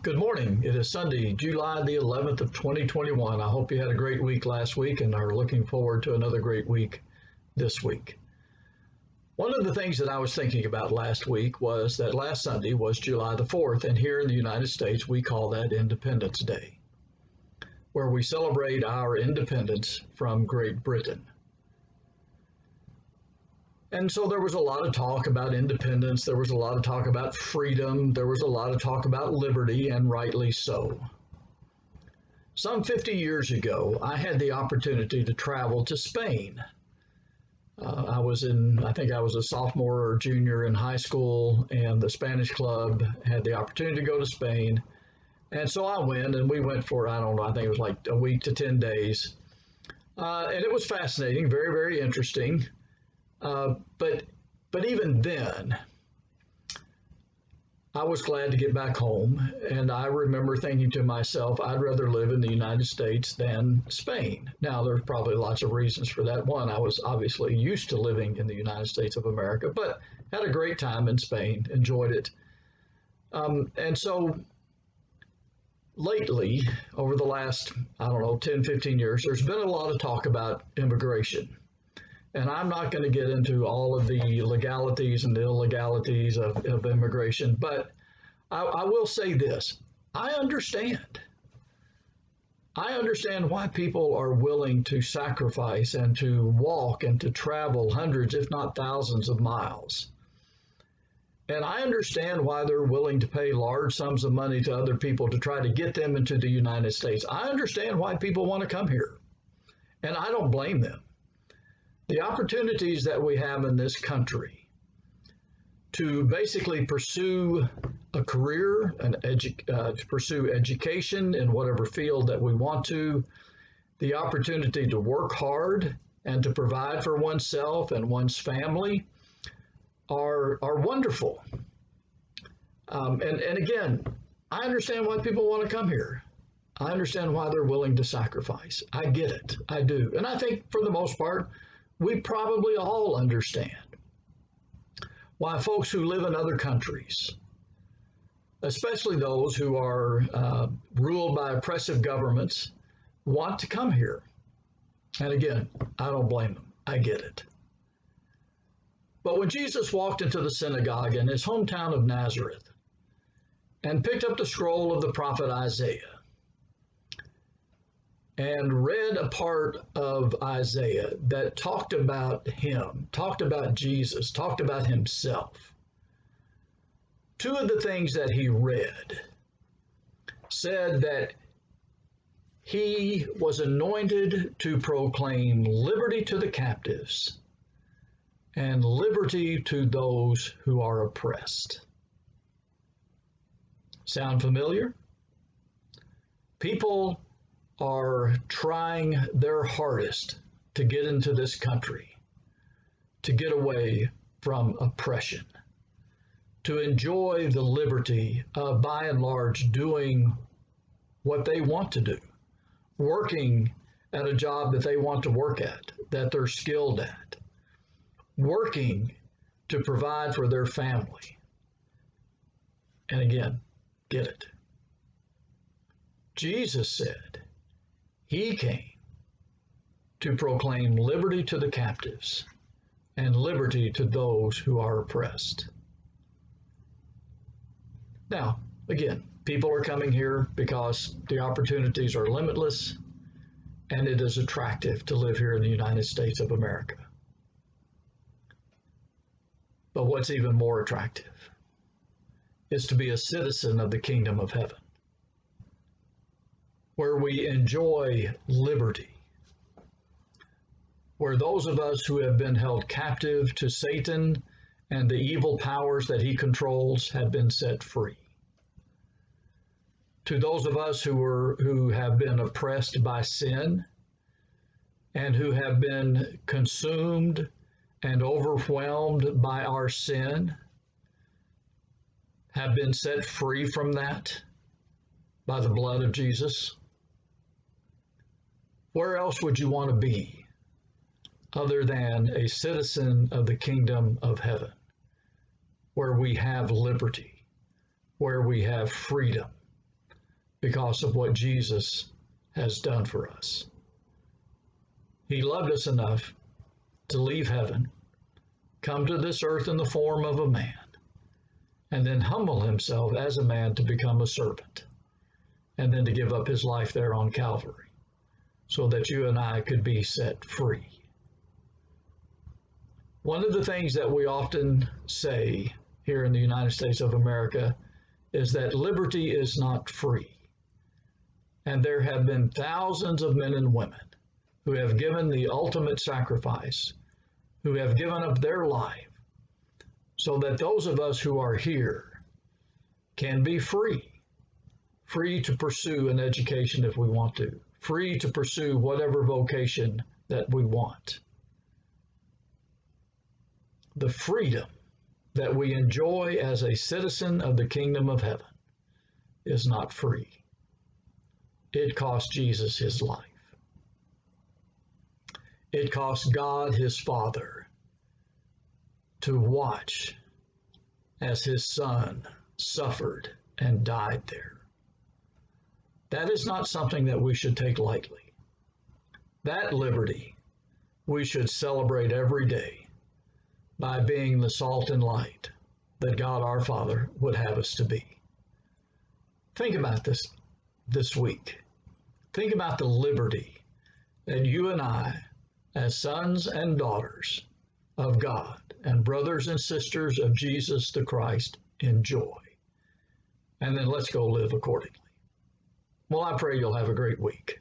Good morning. It is Sunday, July the 11th of 2021. I hope you had a great week last week and are looking forward to another great week this week. One of the things that I was thinking about last week was that last Sunday was July the 4th, and here in the United States we call that Independence Day, where we celebrate our independence from Great Britain. And so there was a lot of talk about independence. There was a lot of talk about freedom. There was a lot of talk about liberty, and rightly so. Some 50 years ago, I had the opportunity to travel to Spain. I think I was a sophomore or junior in high school, and the Spanish club had the opportunity to go to Spain. And so I went, and we went for, I don't know, I think it was like a week to 10 days. And it was fascinating, very, very interesting. But even then, I was glad to get back home, and I remember thinking to myself, I'd rather live in the United States than Spain. Now, there's probably lots of reasons for that. One, I was obviously used to living in the United States of America, but had a great time in Spain, enjoyed it. And so lately, over the last, 10, 15 years, there's been a lot of talk about immigration. And I'm not going to get into all of the legalities and the illegalities of immigration, but I will say this. I understand. I understand why people are willing to sacrifice and to walk and to travel hundreds, if not thousands of miles. And I understand why they're willing to pay large sums of money to other people to try to get them into the United States. I understand why people want to come here, and I don't blame them. The opportunities that we have in this country to basically pursue a career and to pursue education in whatever field that we want to, the opportunity to work hard and to provide for oneself and one's family are wonderful. And again, I understand why people want to come here. I understand why they're willing to sacrifice. I get it. I do. And I think for the most part, we probably all understand why folks who live in other countries, especially those who are ruled by oppressive governments, want to come here. And again, I don't blame them. I get it. But when Jesus walked into the synagogue in his hometown of Nazareth and picked up the scroll of the prophet Isaiah, and read a part of Isaiah that talked about him, talked about Jesus, talked about himself. Two of the things that he read said that he was anointed to proclaim liberty to the captives and liberty to those who are oppressed. Sound familiar? People are trying their hardest to get into this country, to get away from oppression, to enjoy the liberty of, by and large, doing what they want to do, working at a job that they want to work at, that they're skilled at, working to provide for their family. And again, get it. Jesus said, he came to proclaim liberty to the captives and liberty to those who are oppressed. Now, again, people are coming here because the opportunities are limitless and it is attractive to live here in the United States of America. But what's even more attractive is to be a citizen of the kingdom of heaven, where we enjoy liberty, where those of us who have been held captive to Satan and the evil powers that he controls have been set free. To those of us who have been oppressed by sin and who have been consumed and overwhelmed by our sin, have been set free from that by the blood of Jesus. Where else would you want to be other than a citizen of the kingdom of heaven, where we have liberty, where we have freedom, because of what Jesus has done for us. He loved us enough to leave heaven, come to this earth in the form of a man, and then humble himself as a man to become a servant, and then to give up his life there on Calvary, so that you and I could be set free. One of the things that we often say here in the United States of America is that liberty is not free. And there have been thousands of men and women who have given the ultimate sacrifice, who have given up their life, so that those of us who are here can be free, free to pursue an education if we want to, free to pursue whatever vocation that we want. The freedom that we enjoy as a citizen of the kingdom of heaven is not free. It cost Jesus his life. It cost God his Father to watch as his Son suffered and died there. That is not something that we should take lightly. That liberty we should celebrate every day by being the salt and light that God our Father would have us to be. Think about this week. Think about the liberty that you and I, as sons and daughters of God and brothers and sisters of Jesus the Christ, enjoy. And then let's go live accordingly. Well, I pray you'll have a great week.